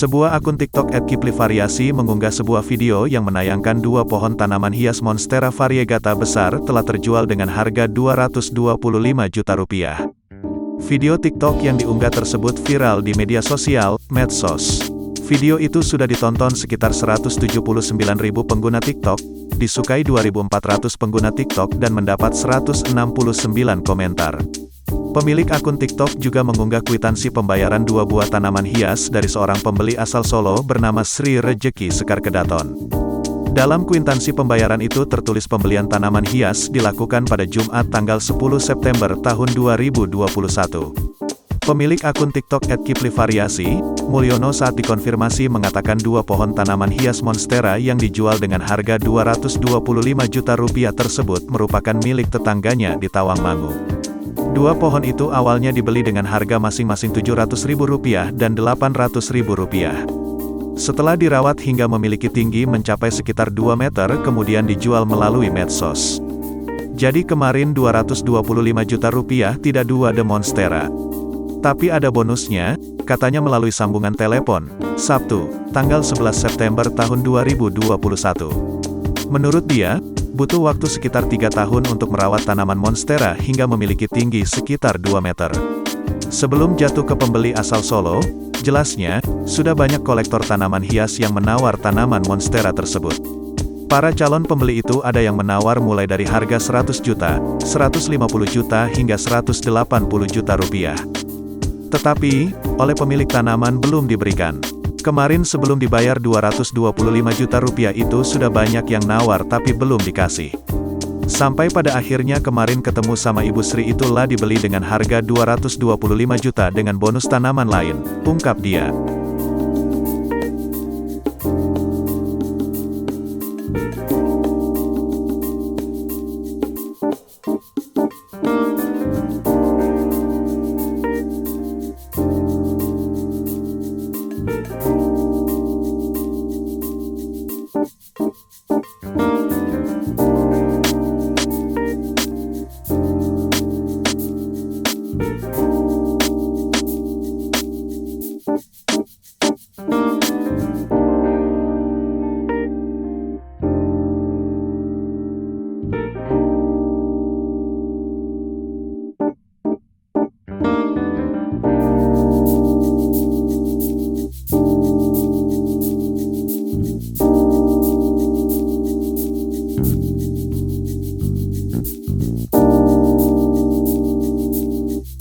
Sebuah akun TikTok @kiplivariasi mengunggah sebuah video yang menayangkan dua pohon tanaman hias Monstera variegata besar telah terjual dengan harga Rp225 juta. Video TikTok yang diunggah tersebut viral di media sosial, medsos. Video itu sudah ditonton sekitar 179.000 pengguna TikTok, disukai 2.400 pengguna TikTok dan mendapat 169 komentar. Pemilik akun TikTok juga mengunggah kwitansi pembayaran dua buah tanaman hias dari seorang pembeli asal Solo bernama Sri Rejeki Sekar Kedaton. Dalam kwitansi pembayaran itu tertulis pembelian tanaman hias dilakukan pada Jumat tanggal 10 September tahun 2021. Pemilik akun TikTok @kiplivariasi, Mulyono saat dikonfirmasi mengatakan dua pohon tanaman hias Monstera yang dijual dengan harga Rp225 juta tersebut merupakan milik tetangganya di Tawangmangu. Dua pohon itu awalnya dibeli dengan harga masing-masing Rp700.000 dan Rp800.000. Setelah dirawat hingga memiliki tinggi mencapai sekitar 2 meter kemudian dijual melalui medsos. Jadi kemarin Rp225 juta tidak dua The Monstera. Tapi ada bonusnya, katanya melalui sambungan telepon, Sabtu, tanggal 11 September tahun 2021. Menurut dia, butuh waktu sekitar 3 tahun untuk merawat tanaman Monstera hingga memiliki tinggi sekitar 2 meter. Sebelum jatuh ke pembeli asal Solo, jelasnya, sudah banyak kolektor tanaman hias yang menawar tanaman Monstera tersebut. Para calon pembeli itu ada yang menawar mulai dari harga 100 juta, 150 juta hingga 180 juta rupiah. Tetapi, oleh pemilik tanaman belum diberikan. Kemarin sebelum dibayar Rp225 juta itu sudah banyak yang nawar tapi belum dikasih. Sampai pada akhirnya kemarin ketemu sama Ibu Sri itulah dibeli dengan harga Rp225 juta dengan bonus tanaman lain, ungkap dia.